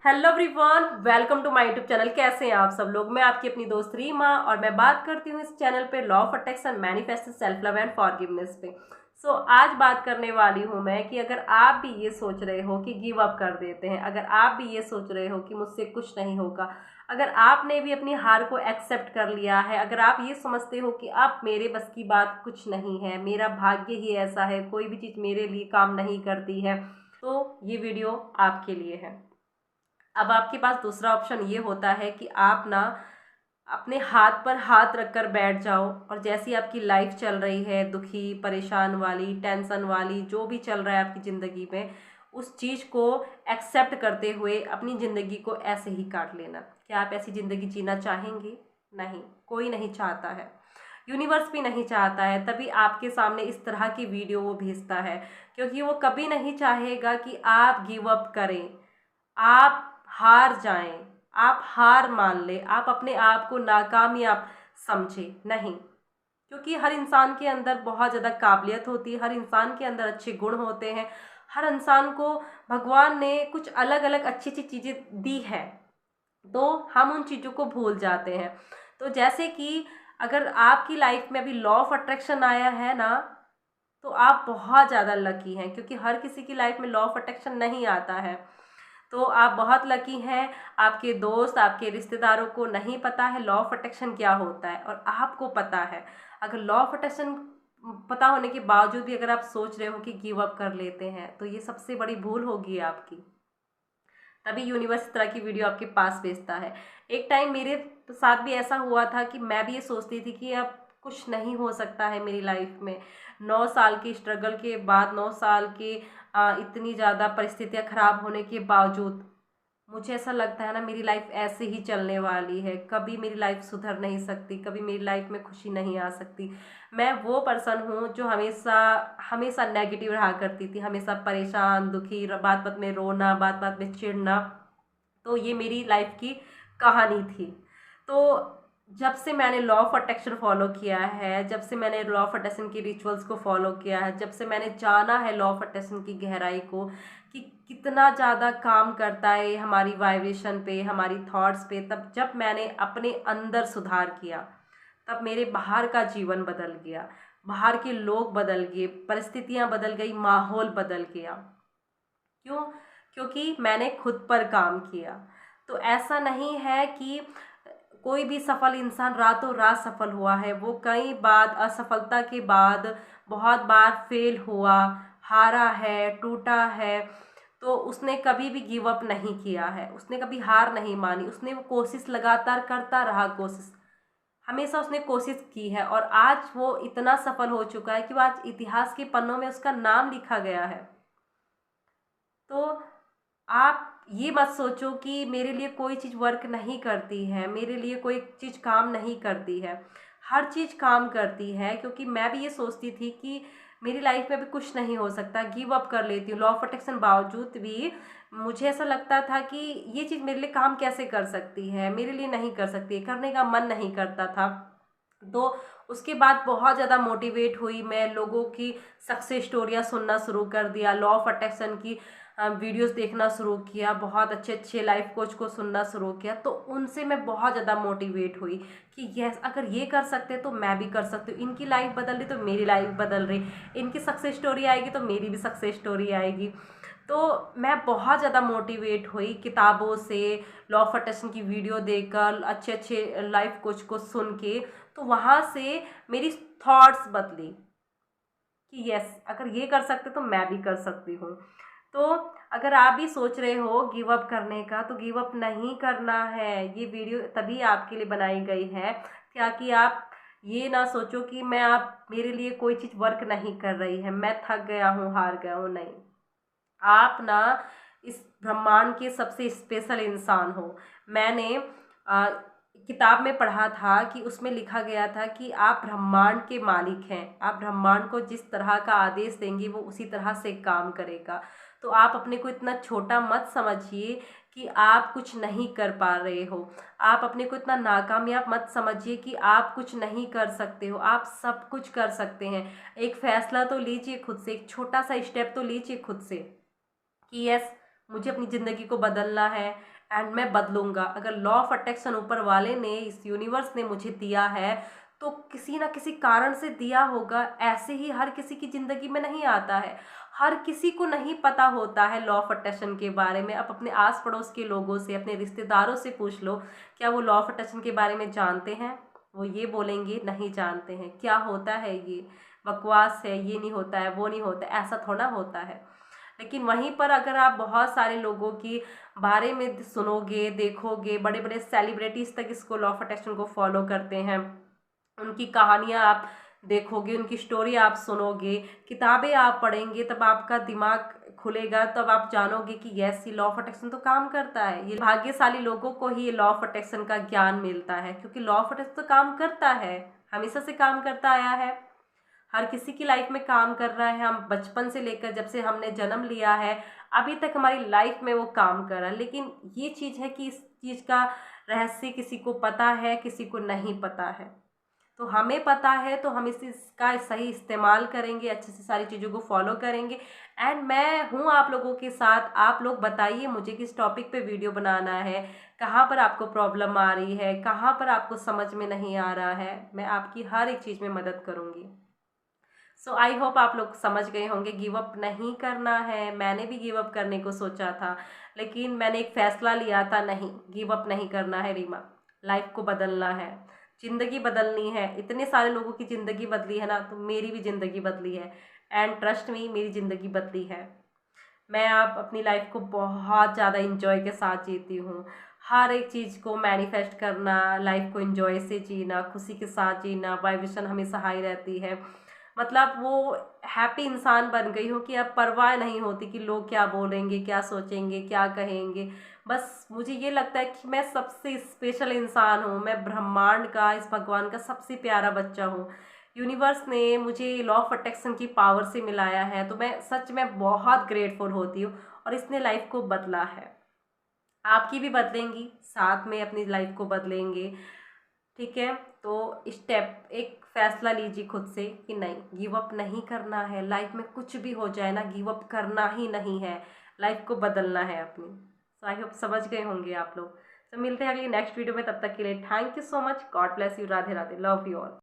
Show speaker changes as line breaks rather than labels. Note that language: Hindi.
Hello everyone, welcome to my YouTube channel. कैसे हैं आप सब लोग। मैं आपकी अपनी दोस्त रीमा और मैं बात करती हूँ इस चैनल पे law of attraction, manifest, self love and forgiveness पे। आज बात करने वाली हूँ मैं कि अगर आप भी ये सोच रहे हो कि गिव अप कर देते हैं, अगर आप भी ये सोच रहे हो कि मुझसे कुछ नहीं होगा, अगर आपने भी अपनी हार को एक्सेप्ट कर लिया है, अगर आप ये समझते हो कि अब मेरे बस की बात कुछ नहीं है, मेरा भाग्य ही ऐसा है, कोई भी चीज़ मेरे लिए काम नहीं करती है, तो ये वीडियो आपके लिए है। अब आपके पास दूसरा ऑप्शन ये होता है कि आप ना अपने हाथ पर हाथ रखकर बैठ जाओ और जैसी आपकी लाइफ चल रही है, दुखी, परेशान वाली, टेंशन वाली, जो भी चल रहा है आपकी ज़िंदगी में, उस चीज़ को एक्सेप्ट करते हुए अपनी ज़िंदगी को ऐसे ही काट लेना। क्या आप ऐसी ज़िंदगी जीना चाहेंगे? नहीं, कोई नहीं चाहता है, यूनिवर्स भी नहीं चाहता है, तभी आपके सामने इस तरह की वीडियो वो भेजता है, क्योंकि वो कभी नहीं चाहेगा कि आप गिव अप करें, आप हार जाएं, आप हार मान लें, आप अपने आप को नाकामयाब समझें। नहीं, क्योंकि हर इंसान के अंदर बहुत ज़्यादा काबिलियत होती है, हर इंसान के अंदर अच्छे गुण होते हैं, हर इंसान को भगवान ने कुछ अलग अलग अच्छी अच्छी चीज़ें दी है, तो हम उन चीज़ों को भूल जाते हैं। तो जैसे कि अगर आपकी लाइफ में अभी लॉ ऑफ अट्रैक्शन आया है ना, तो आप बहुत ज़्यादा लकी हैं, क्योंकि हर किसी की लाइफ में लॉ ऑफ अट्रैक्शन नहीं आता है। तो आप बहुत लकी हैं। आपके दोस्त, आपके रिश्तेदारों को नहीं पता है लॉ ऑफ अट्रैक्शन क्या होता है और आपको पता है। अगर लॉ ऑफ अट्रैक्शन पता होने के बावजूद भी अगर आप सोच रहे हो कि गिव अप कर लेते हैं, तो ये सबसे बड़ी भूल होगी आपकी। तभी यूनिवर्स इस तरह की वीडियो आपके पास भेजता है। एक टाइम मेरे साथ भी ऐसा हुआ था कि मैं भी ये सोचती थी कि अब कुछ नहीं हो सकता है मेरी लाइफ में। 9 साल की स्ट्रगल के बाद, 9 साल के इतनी ज़्यादा परिस्थितियाँ खराब होने के बावजूद मुझे ऐसा लगता है ना, मेरी लाइफ ऐसे ही चलने वाली है, कभी मेरी लाइफ सुधर नहीं सकती, कभी मेरी लाइफ में खुशी नहीं आ सकती। मैं वो पर्सन हूँ जो हमेशा हमेशा नेगेटिव रहा करती थी, हमेशा परेशान, दुखी, बात बात में रोना, बात बात में चिढ़ना। तो ये मेरी लाइफ की कहानी थी। तो जब से मैंने लॉ ऑफ अट्रैक्शन फॉलो किया है, जब से मैंने लॉ ऑफ अट्रैक्शन की रिचुअल्स को फॉलो किया है, जब से मैंने जाना है लॉ ऑफ अट्रैक्शन की गहराई को कि कितना ज़्यादा काम करता है हमारी वाइब्रेशन पे, हमारी थॉट्स पे, तब जब मैंने अपने अंदर सुधार किया, तब मेरे बाहर का जीवन बदल गया, बाहर के लोग बदल गए, परिस्थितियाँ बदल गई, माहौल बदल गया। क्यों? क्योंकि मैंने खुद पर काम किया। तो ऐसा नहीं है कि कोई भी सफल इंसान रातों रात सफल हुआ है। वो कई बार असफलता के बाद बहुत बार फेल हुआ, हारा है, टूटा है, तो उसने कभी भी गिव अप नहीं किया है, उसने कभी हार नहीं मानी, उसने वो कोशिश लगातार करता रहा, कोशिश हमेशा उसने कोशिश की है और आज वो इतना सफल हो चुका है कि वो आज इतिहास के पन्नों में उसका नाम लिखा गया है। तो आप ये मत सोचो कि मेरे लिए कोई चीज़ वर्क नहीं करती है, मेरे लिए कोई चीज़ काम नहीं करती है। हर चीज़ काम करती है, क्योंकि मैं भी ये सोचती थी कि मेरी लाइफ में अभी कुछ नहीं हो सकता, गिव अप कर लेती हूँ। लॉ ऑफ अट्रैक्शन बावजूद भी मुझे ऐसा लगता था कि ये चीज़ मेरे लिए काम कैसे कर सकती है, मेरे लिए नहीं कर सकती, करने का मन नहीं करता था। तो उसके बाद बहुत ज़्यादा मोटिवेट हुई मैं, लोगों की सक्सेस स्टोरियाँ सुनना शुरू कर दिया, लॉ ऑफ अट्रैक्शन की वीडियोस देखना शुरू किया, बहुत अच्छे अच्छे लाइफ कोच को सुनना शुरू किया। तो उनसे मैं बहुत ज़्यादा मोटिवेट हुई कि यस, अगर ये कर सकते तो मैं भी कर सकती हूँ, इनकी लाइफ बदल रही तो मेरी लाइफ बदल रही, इनकी सक्सेस स्टोरी आएगी तो मेरी भी सक्सेस स्टोरी आएगी। तो मैं बहुत ज़्यादा मोटिवेट हुई किताबों से, लॉ ऑफ अट्रैक्शन की वीडियो देखकर, अच्छे अच्छे लाइफ कोच को सुन के। तो वहाँ से मेरी थॉट्स बदली कि यस, अगर ये कर सकते तो मैं भी कर सकती हूँ। तो अगर आप भी सोच रहे हो गिव अप करने का, तो गिव अप नहीं करना है। ये वीडियो तभी आपके लिए बनाई गई है ताकि आप ये ना सोचो कि मैं आप मेरे लिए कोई चीज़ वर्क नहीं कर रही है, मैं थक गया हूँ, हार गया हूँ। नहीं, आप ना इस ब्रह्मांड के सबसे स्पेशल इंसान हो। मैंने आ, किताब में पढ़ा था कि उसमें लिखा गया था कि आप ब्रह्मांड के मालिक हैं, आप ब्रह्मांड को जिस तरह का आदेश देंगे वो उसी तरह से काम करेगा। तो आप अपने को इतना छोटा मत समझिए कि आप कुछ नहीं कर पा रहे हो, आप अपने को इतना नाकामयाब मत समझिए कि आप कुछ नहीं कर सकते हो, आप सब कुछ कर सकते हैं। एक फैसला तो लीजिए खुद से, एक छोटा सा स्टेप तो लीजिए खुद से कि यस, मुझे अपनी ज़िंदगी को बदलना है, एंड मैं बदलूंगा। अगर लॉ ऑफ अट्रैक्शन ऊपर वाले ने, इस यूनिवर्स ने मुझे दिया है तो किसी ना किसी कारण से दिया होगा। ऐसे ही हर किसी की ज़िंदगी में नहीं आता है, हर किसी को नहीं पता होता है लॉ ऑफ अट्रैक्शन के बारे में। आप अपने आस पड़ोस के लोगों से, अपने रिश्तेदारों से पूछ लो, क्या वो लॉ ऑफ अट्रैक्शन के बारे में जानते हैं? वो ये बोलेंगे नहीं जानते हैं। क्या होता है ये? बकवास है, ये नहीं होता है, वो नहीं होता है, ऐसा थोड़ा होता है। लेकिन वहीं पर अगर आप बहुत सारे लोगों की बारे में सुनोगे, देखोगे, बड़े बड़े सेलिब्रिटीज़ तक इसको लॉ ऑफ अट्रैक्शन को फॉलो करते हैं, उनकी कहानियाँ आप देखोगे, उनकी स्टोरी आप सुनोगे, किताबें आप पढ़ेंगे, तब आपका दिमाग खुलेगा, तब आप जानोगे कि यस, ये लॉ ऑफ अट्रैक्शन तो काम करता है। ये भाग्यशाली लोगों को ही ये लॉ ऑफ अट्रैक्शन का ज्ञान मिलता है, क्योंकि लॉ ऑफ अट्रैक्शन तो काम करता है, हमेशा से काम करता आया है, हर किसी की लाइफ में काम कर रहा है। हम बचपन से लेकर जब से हमने जन्म लिया है अभी तक हमारी लाइफ में वो काम कर रहा है। लेकिन ये चीज़ है कि इस चीज़ का रहस्य किसी को पता है, किसी को नहीं पता है। तो हमें पता है तो हम इसका सही इस्तेमाल करेंगे, अच्छे से सारी चीज़ों को फॉलो करेंगे। एंड मैं हूँ आप लोगों के साथ। आप लोग बताइए मुझे किस टॉपिक पे वीडियो बनाना है, कहाँ पर आपको प्रॉब्लम आ रही है, कहाँ पर आपको समझ में नहीं आ रहा है। मैं आपकी हर एक चीज़ में मदद करूँगी। सो आई होप आप लोग समझ गए होंगे। गिव अप नहीं करना है। मैंने भी गिव अप करने को सोचा था, लेकिन मैंने एक फ़ैसला लिया था, नहीं, गिव अप नहीं करना है रीमा। लाइफ को बदलना है, ज़िंदगी बदलनी है। इतने सारे लोगों की ज़िंदगी बदली है ना, तो मेरी भी ज़िंदगी बदली है। एंड ट्रस्ट मी, मेरी ज़िंदगी बदली है। मैं आप अपनी लाइफ को बहुत ज़्यादा इंजॉय के साथ जीती हूँ। हर एक चीज़ को मैनिफेस्ट करना, लाइफ को इंजॉय से जीना, खुशी के साथ जीना, वाइब्रेशन हमेशा हाई रहती है। मतलब वो हैप्पी इंसान बन गई हूँ कि अब परवाह नहीं होती कि लोग क्या बोलेंगे, क्या सोचेंगे, क्या कहेंगे। बस मुझे ये लगता है कि मैं सबसे स्पेशल इंसान हूँ, मैं ब्रह्मांड का, इस भगवान का सबसे प्यारा बच्चा हूँ। यूनिवर्स ने मुझे लॉ ऑफ अट्रैक्शन की पावर से मिलाया है, तो मैं सच में बहुत ग्रेटफुल होती हूँ। और इसने लाइफ को बदला है, आपकी भी बदलेंगी, साथ में अपनी लाइफ को बदलेंगे। ठीक है, तो स्टेप, एक फैसला लीजिए खुद से कि नहीं, गिव अप नहीं करना है। लाइफ में कुछ भी हो जाए ना, गिव अप करना ही नहीं है, लाइफ को बदलना है अपनी। सो आई होप समझ गए होंगे आप लोग। तो मिलते हैं अगली नेक्स्ट वीडियो में, तब तक के लिए thank you so much. God bless you. Radhe Radhe. Love you all.